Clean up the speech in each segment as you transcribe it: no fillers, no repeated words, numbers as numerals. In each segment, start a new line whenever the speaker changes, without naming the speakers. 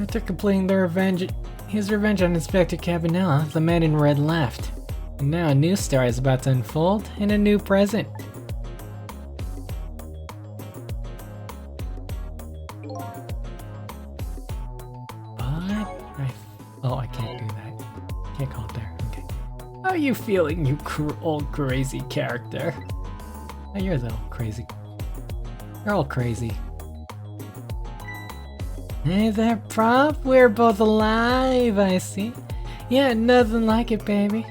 After completing his revenge on Inspector Cabanela, the man in red left. And now a new story is about to unfold in a new present. I can't do that. Can't call it there. Okay. How are you feeling, you old crazy character? Oh, you're a little crazy. You're all crazy. Hey there, Prop. We're both alive, I see. Yeah, nothing like it, baby.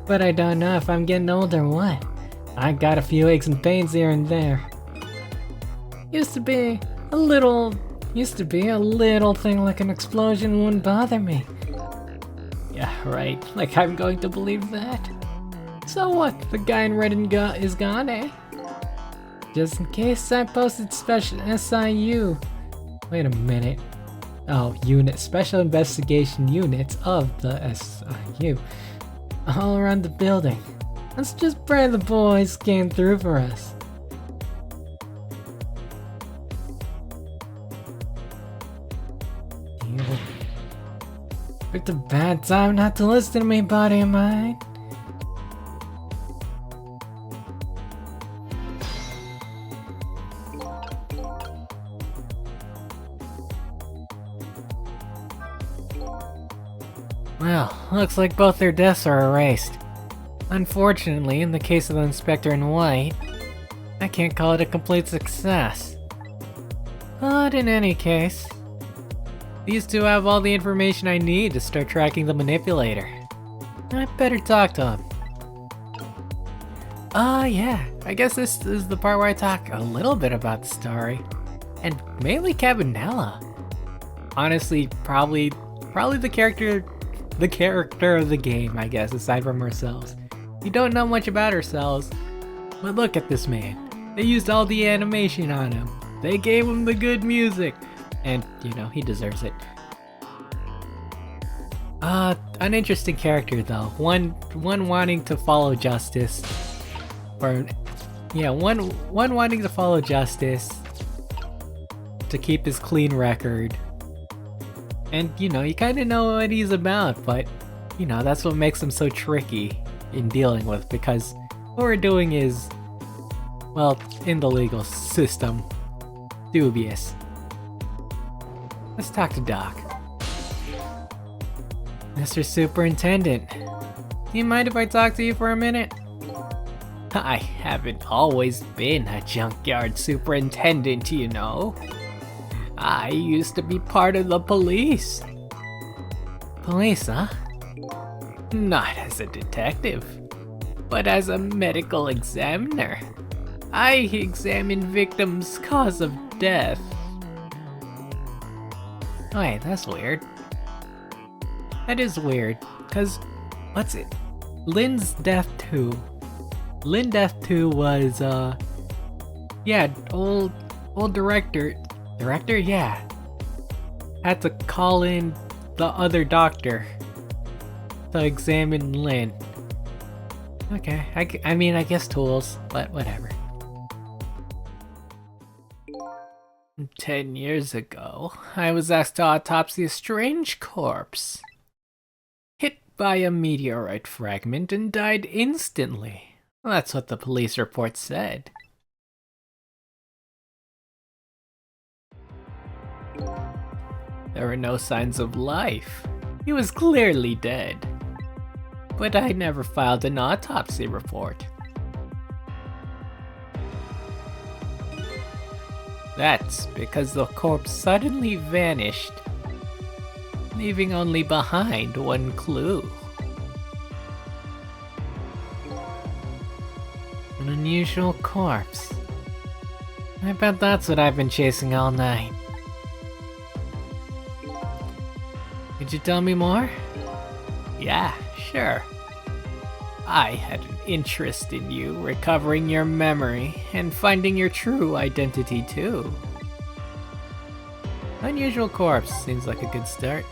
But I don't know if I'm getting old or what. I got a few aches and pains here and there. Used to be a little thing like an explosion wouldn't bother me. Yeah, right. Like I'm going to believe that. So what? The guy in red is gone, eh? Just in case, I posted special SIU. Wait a minute. Oh, Special Investigation Units of the SIU. All around the building. Let's just pray the boys came through for us. It's a bad time not to listen to me, buddy of mine. Well, looks like both their deaths are erased. Unfortunately, in the case of the Inspector in white, I can't call it a complete success. But in any case, these two have all the information I need to start tracking the manipulator. I better talk to him. Yeah, I guess this is the part where I talk a little bit about the story. And mainly Cabanela. Honestly, probably the character of the game, I guess, aside from ourselves. We don't know much about ourselves, but look at this man. They used all the animation on him. They gave him the good music. And, he deserves it. An interesting character though. One wanting to follow justice. One wanting to follow justice. To keep his clean record. And, you kinda know what he's about, but, that's what makes him so tricky in dealing with, because what we're doing is, well, in the legal system, dubious. Let's talk to Doc. Mr. Superintendent, do you mind if I talk to you for a minute? I haven't always been a junkyard superintendent, I used to be part of the police. Police, huh? Not as a detective, but as a medical examiner. I examine victims' cause of death. Wait, that's weird. That is weird, cause what's it? Lynn's death too. Lynn death too was old director, yeah. Had to call in the other doctor to examine Lynn. Okay, I guess tools, but whatever. 10 years ago, I was asked to autopsy a strange corpse. Hit by a meteorite fragment and died instantly. That's what the police report said. There were no signs of life. He was clearly dead. But I never filed an autopsy report. That's because the corpse suddenly vanished, leaving only behind one clue. An unusual corpse. I bet that's what I've been chasing all night. Could you tell me more? Yeah, sure. I had an interest in you recovering your memory and finding your true identity too. Unusual corpse seems like a good start.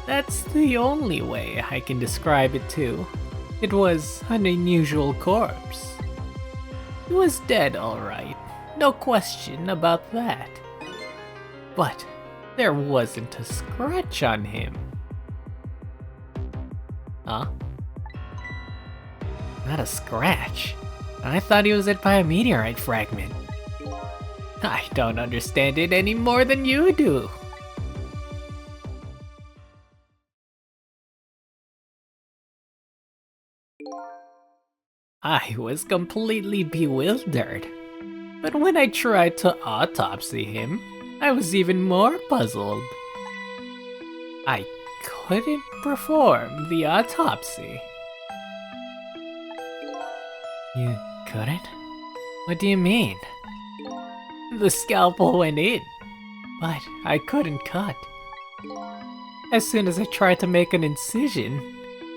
That's the only way I can describe it too. It was an unusual corpse. He was dead, alright. No question about that. But There wasn't a scratch on him. Huh? Not a scratch. I thought he was hit by a meteorite fragment. I don't understand it any more than you do. I was completely bewildered. But when I tried to autopsy him, I was even more puzzled. I couldn't perform the autopsy. You couldn't? What do you mean? The scalpel went in, but I couldn't cut. As soon as I tried to make an incision,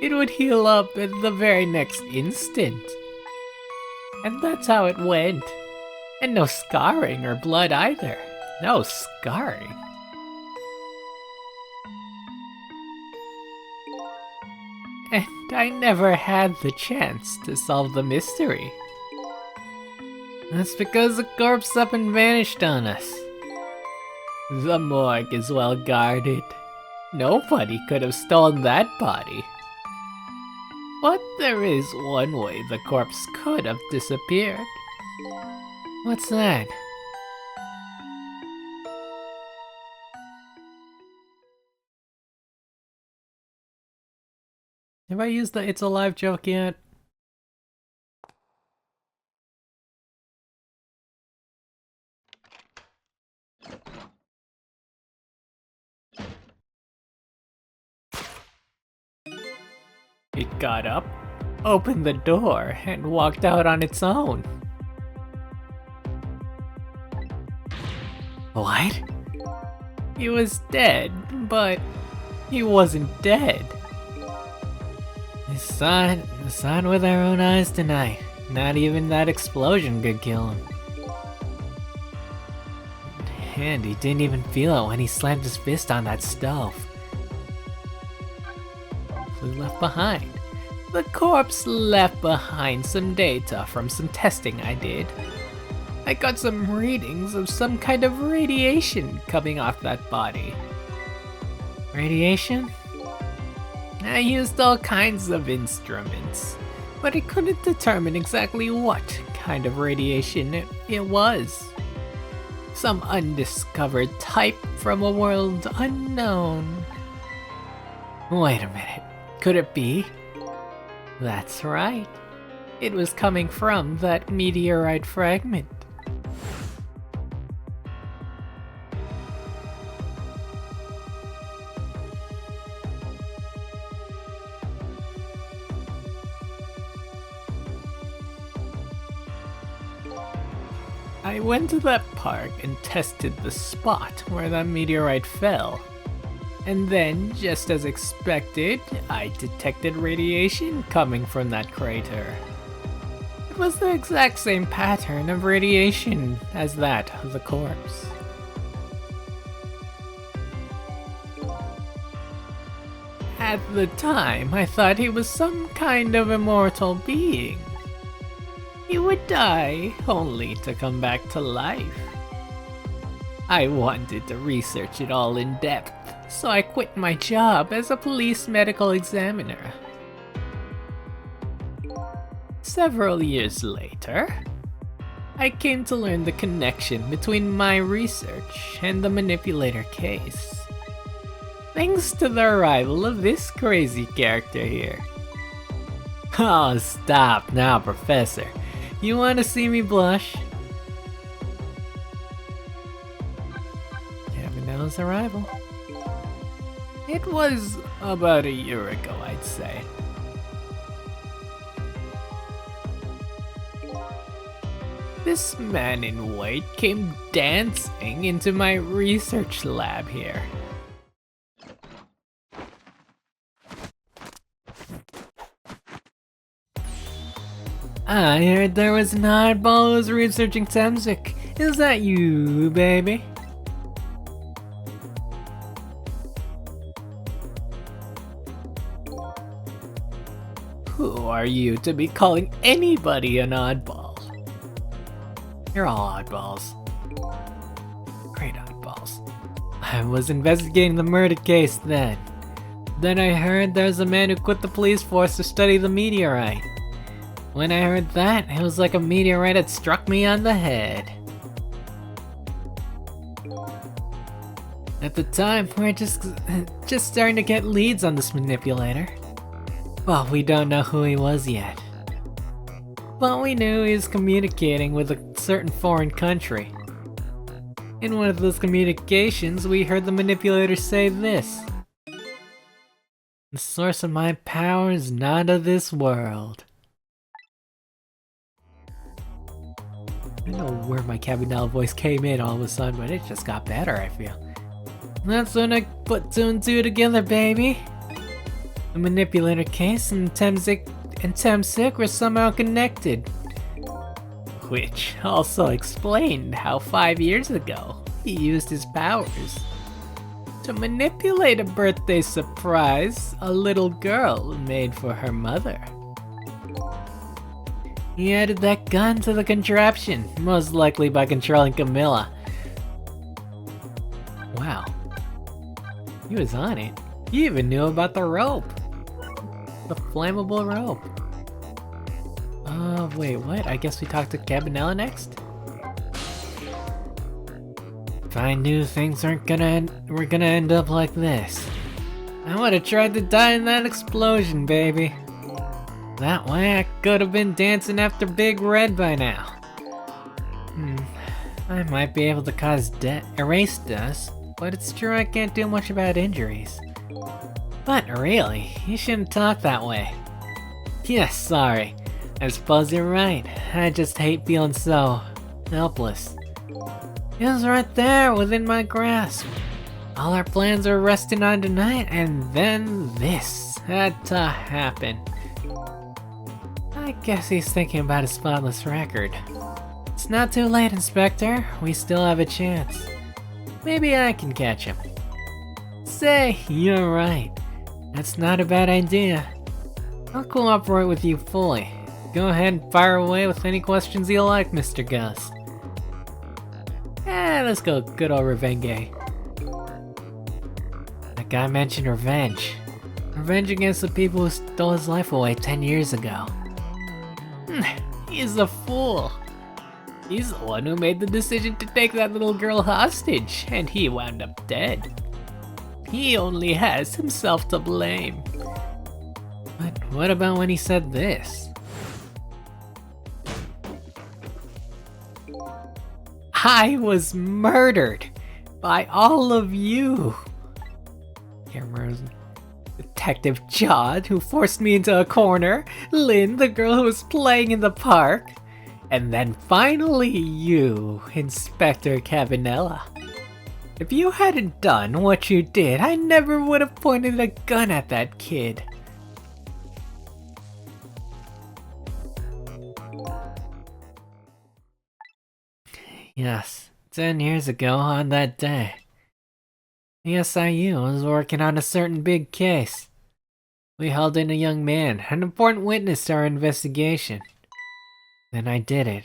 it would heal up at the very next instant. And that's how it went. And no scarring or blood either. No scarring. And I never had the chance to solve the mystery. That's because the corpse up and vanished on us. The morgue is well guarded. Nobody could have stolen that body. But there is one way the corpse could have disappeared. What's that? Have I used the "it's alive" joke yet? It got up, opened the door, and walked out on its own. What? He was dead, but he wasn't dead. We saw it with our own eyes tonight. Not even that explosion could kill him. And he didn't even feel it when he slammed his fist on that stove. We left behind. The corpse left behind some data from some testing I did. I got some readings of some kind of radiation coming off that body. Radiation? I used all kinds of instruments, but I couldn't determine exactly what kind of radiation it was. Some undiscovered type from a world unknown. Wait a minute, could it be? That's right. It was coming from that meteorite fragment. I went to that park and tested the spot where that meteorite fell. And then, just as expected, I detected radiation coming from that crater. It was the exact same pattern of radiation as that of the corpse. At the time, I thought he was some kind of immortal being. He would die only to come back to life. I wanted to research it all in depth, so I quit my job as a police medical examiner. Several years later, I came to learn the connection between my research and the manipulator case. Thanks to the arrival of this crazy character here. Oh, stop now, Professor. You want to see me blush? Cabanela's arrival. It was about a year ago, I'd say. This man in white came dancing into my research lab here. I heard there was an oddball who was researching Temsic. Is that you, baby? Who are you to be calling anybody an oddball? You're all oddballs. Great oddballs. I was investigating the murder case then. Then I heard there's a man who quit the police force to study the meteorite. When I heard that, it was like a meteorite had struck me on the head. At the time, we were just starting to get leads on this manipulator. Well, we don't know who he was yet. But we knew he was communicating with a certain foreign country. In one of those communications, we heard the manipulator say this. The source of my power is not of this world. I don't know where my Cabanela voice came in all of a sudden, but it just got better, I feel. That's when I put 2 and 2 together, baby. The manipulator case and Temsik were somehow connected. Which also explained how 5 years ago, he used his powers to manipulate a birthday surprise a little girl made for her mother. He added that gun to the contraption, most likely by controlling Camilla. Wow. He was on it. He even knew about the rope. The flammable rope. Wait, what? I guess we talked to Cabanela next? If I knew things were gonna end up like this, I would've tried to die in that explosion, baby. That way I could've been dancing after Big Red by now. I might be able to cause erase dust, but it's true I can't do much about injuries. But really, you shouldn't talk that way. Yeah, sorry. I suppose you're right. I just hate feeling so helpless. It was right there within my grasp. All our plans were resting on tonight, and then this had to happen. I guess he's thinking about a spotless record. It's not too late, Inspector. We still have a chance. Maybe I can catch him. Say, you're right. That's not a bad idea. I'll cooperate with you fully. Go ahead and fire away with any questions you like, Mr. Gus. Let's go good old revenge. That guy mentioned revenge. Revenge against the people who stole his life away 10 years ago. He's a fool. He's the one who made the decision to take that little girl hostage, and he wound up dead. He only has himself to blame. But what about when he said this? I was murdered by all of you. Cameras. Detective John, who forced me into a corner, Lynn, the girl who was playing in the park, and then finally you, Inspector Cabanela. If you hadn't done what you did, I never would have pointed a gun at that kid. Yes, 10 years ago on that day, the SIU was working on a certain big case. We held in a young man, an important witness to our investigation. Then I did it.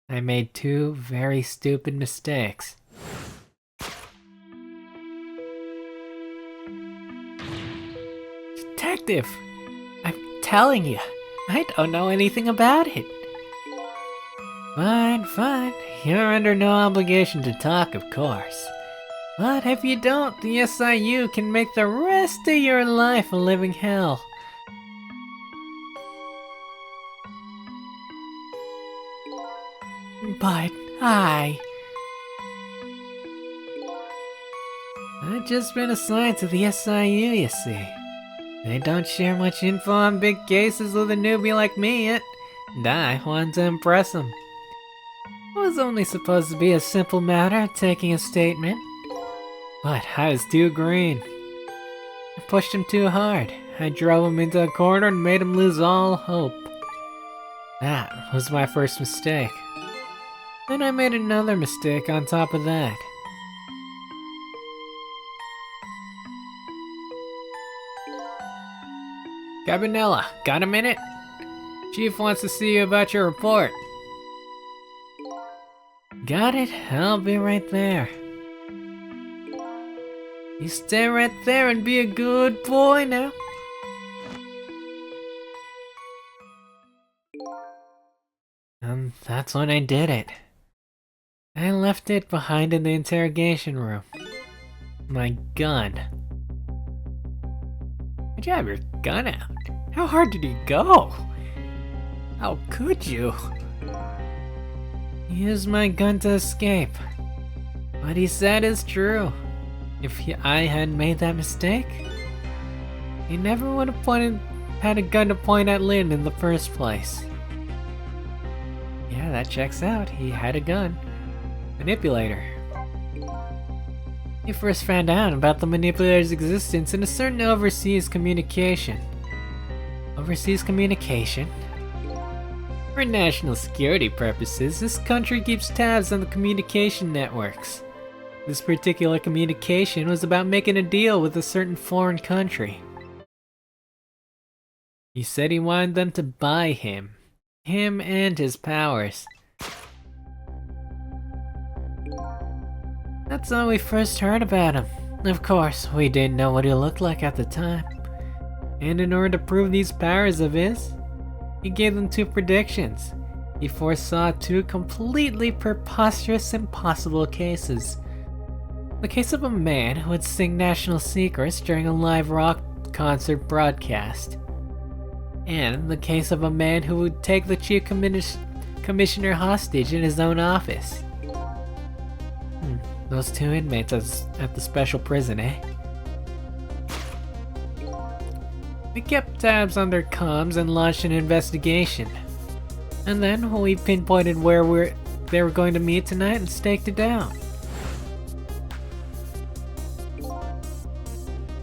I made 2 very stupid mistakes. Detective, I'm telling you, I don't know anything about it. Fine. You're under no obligation to talk, of course. But if you don't, the SIU can make the rest of your life a living hell. But I've just been assigned to the SIU, you see. They don't share much info on big cases with a newbie like me yet, and I wanted to impress them. It was only supposed to be a simple matter, taking a statement. But I was too green. I pushed him too hard. I drove him into a corner and made him lose all hope. That was my first mistake. Then I made another mistake on top of that. Cabanela, got a minute? Chief wants to see you about your report. Got it? I'll be right there. You stay right there and be a good boy now. And that's when I did it. I left it behind in the interrogation room. My gun. Did you have your gun out? How hard did you go? How could you? He used my gun to escape. What he said is true. If I hadn't made that mistake, he never would have had a gun to point at Lynn in the first place. Yeah, that checks out. He had a gun. Manipulator. He first found out about the manipulator's existence in a certain overseas communication. Overseas communication? For national security purposes, this country keeps tabs on the communication networks. This particular communication was about making a deal with a certain foreign country. He said he wanted them to buy him and his powers. That's when we first heard about him. Of course, we didn't know what he looked like at the time. And in order to prove these powers of his, he gave them 2 predictions. He foresaw 2 completely preposterous, impossible cases. The case of a man who would sing national secrets during a live rock concert broadcast. And the case of a man who would take the chief commissioner hostage in his own office. Those 2 inmates at the special prison, eh? We kept tabs on their comms and launched an investigation. And then we pinpointed where they were going to meet tonight and staked it down.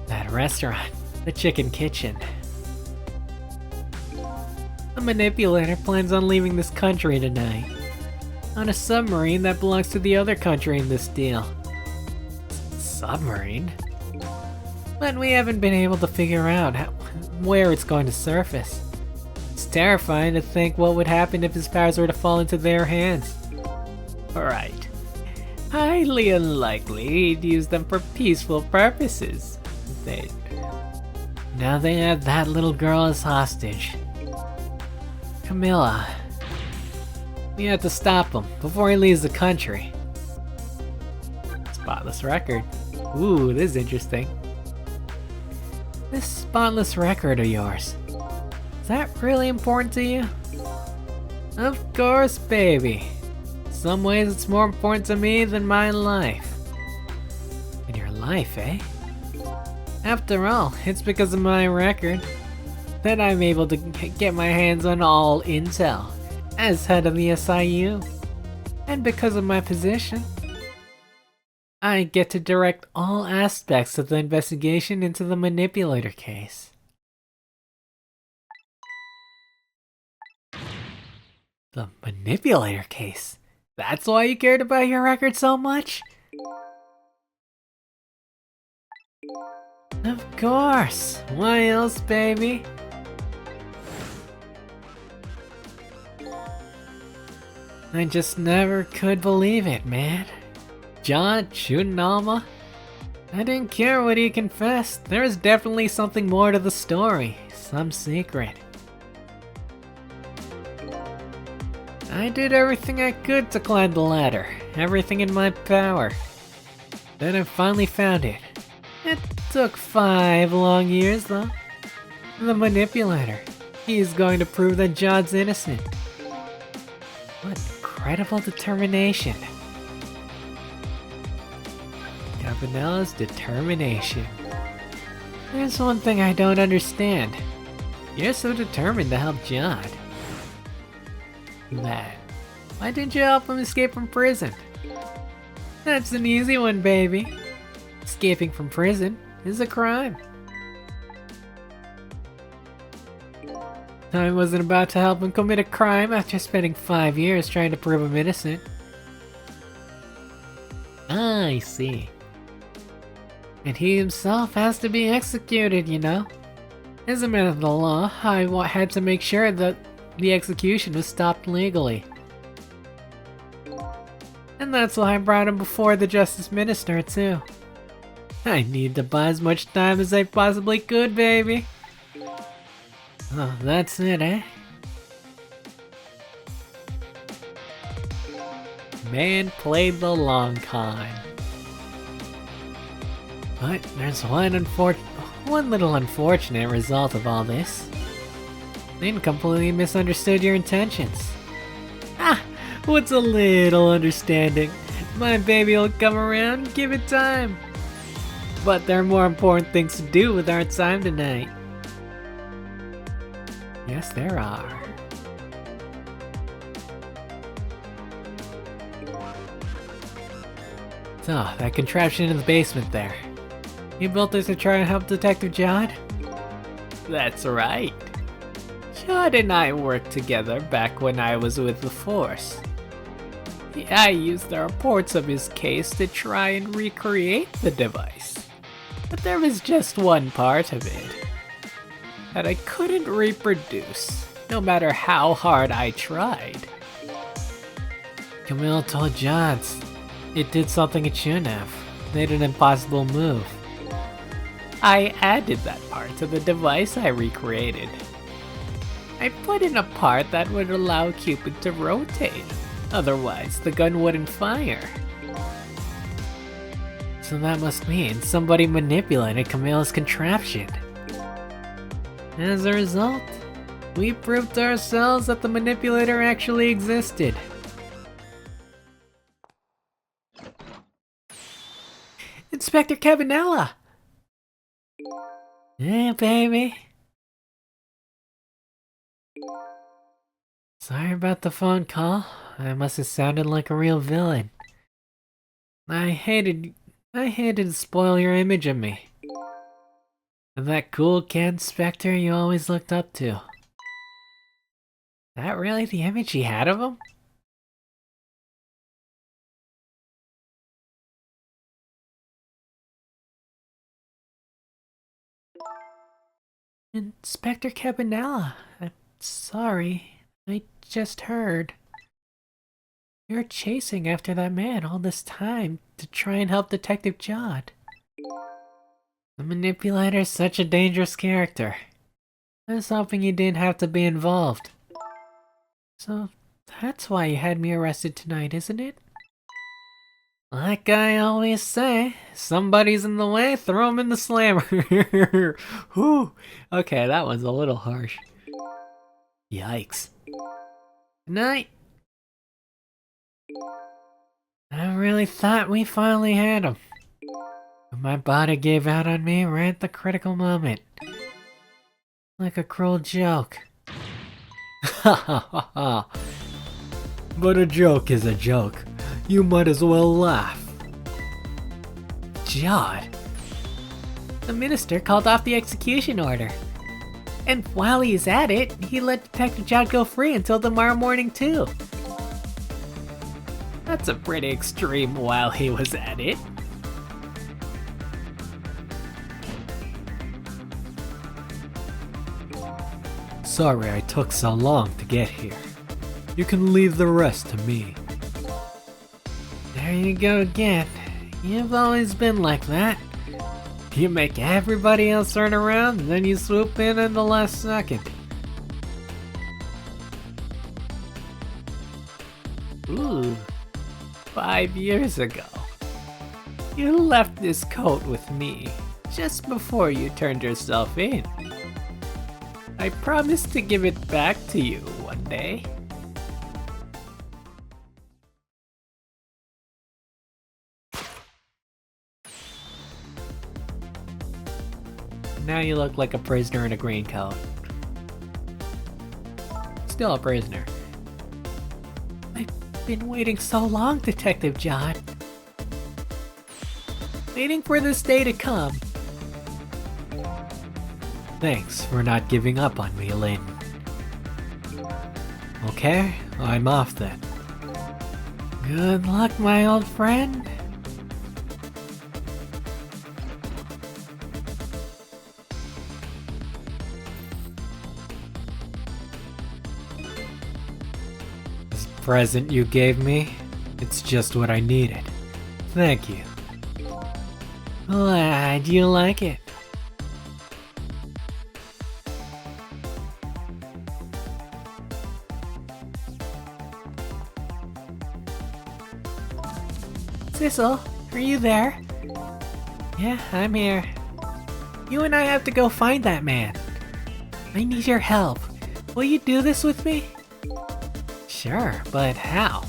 That restaurant, the Chicken Kitchen. The manipulator plans on leaving this country tonight. On a submarine that belongs to the other country in this deal. Submarine? But we haven't been able to figure out where it's going to surface. It's terrifying to think what would happen if his powers were to fall into their hands. Right. Highly unlikely he'd use them for peaceful purposes. Now they have that little girl as hostage. Camilla. We have to stop him before he leaves the country. Spotless record. Ooh, this is interesting. This spotless record of yours, is that really important to you? Of course, baby. In some ways it's more important to me than my life. And your life, eh? After all, it's because of my record that I'm able to get my hands on all intel as head of the SIU. And because of my position, I get to direct all aspects of the investigation into the manipulator case. The manipulator case? That's why you cared about your record so much? Of course! Why else, baby? I just never could believe it, man. John shooting Alma? I didn't care what he confessed. There was definitely something more to the story. Some secret. I did everything I could to climb the ladder. Everything in my power. Then I finally found it. It took 5 long years though. The manipulator. He's going to prove that John's innocent. What incredible determination. Cabanela's determination. There's one thing I don't understand. You're so determined to help John. That. Why didn't you help him escape from prison? That's an easy one, baby. Escaping from prison is a crime. I wasn't about to help him commit a crime after spending 5 years trying to prove him innocent. I see. And he himself has to be executed, you know? As a man of the law, I had to make sure that the execution was stopped legally. And that's why I brought him before the Justice Minister, too. I need to buy as much time as I possibly could, baby. Oh, that's it, eh? Man played the long con. But there's one little unfortunate result of all this. They completely misunderstood your intentions. Ah, what's a little understanding? My baby will come around, give it time. But there are more important things to do with our time tonight. Yes, there are. So, that contraption in the basement there. You built this to try and help Detective Jod? That's right. Jod and I worked together back when I was with the Force. I used the reports of his case to try and recreate the device. But there was just one part of it that I couldn't reproduce, no matter how hard I tried. Camille told Jod it did something it shouldn't have, made an impossible move. I added that part to the device I recreated. I put in a part that would allow Cupid to rotate, otherwise the gun wouldn't fire. So that must mean somebody manipulated Camille's contraption. As a result, we proved to ourselves that the manipulator actually existed. Inspector Cabanela! Hey, baby. Sorry about the phone call. I must have sounded like a real villain. I hated to spoil your image of me. And that cool cat inspector you always looked up to. Is that really the image he had of him? Inspector Cabanela, I'm sorry. I just heard. You're chasing after that man all this time to try and help Detective Jod. The manipulator's such a dangerous character. I was hoping you didn't have to be involved. So that's why you had me arrested tonight, isn't it? Like I always say, somebody's in the way, throw him in the slammer. Whew. Okay, that one's a little harsh. Yikes. Good night. I really thought we finally had him. But my body gave out on me right at the critical moment. Like a cruel joke. Ha ha ha ha. But a joke is a joke. You might as well laugh. Jod. The minister called off the execution order. And while he's at it, he let Detective Jod go free until tomorrow morning too. That's a pretty extreme while he was at it. Sorry I took so long to get here. You can leave the rest to me. There you go again. You've always been like that. You make everybody else turn around, and then you swoop in the last second. Ooh, 5 years ago. You left this coat with me, just before you turned yourself in. I promised to give it back to you one day. Now you look like a prisoner in a green coat. Still a prisoner. I've been waiting so long, Detective Jod. Waiting for this day to come. Thanks for not giving up on me, Lynn. Okay, I'm off then. Good luck, my old friend. This present you gave me, it's just what I needed. Thank you. Glad you like it. Sissel, are you there? Yeah, I'm here. You and I have to go find that man. I need your help. Will you do this with me? Sure, but how?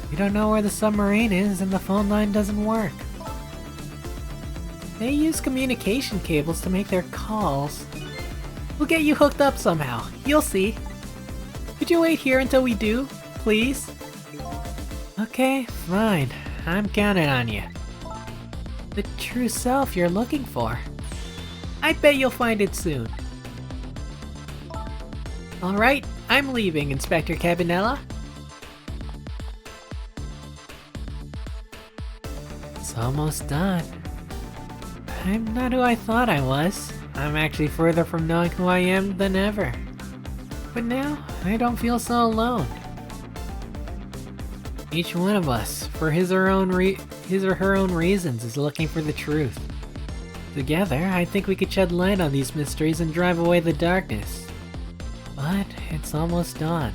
We don't know where the submarine is and the phone line doesn't work. They use communication cables to make their calls. We'll get you hooked up somehow. You'll see. Could you wait here until we do, please? Okay, fine. I'm counting on you. The true self you're looking for. I bet you'll find it soon. Alright, I'm leaving, Inspector Cabanela. It's almost done. I'm not who I thought I was. I'm actually further from knowing who I am than ever. But now, I don't feel so alone. Each one of us, for his or her own reasons, is looking for the truth. Together, I think we could shed light on these mysteries and drive away the darkness. But it's almost dawn.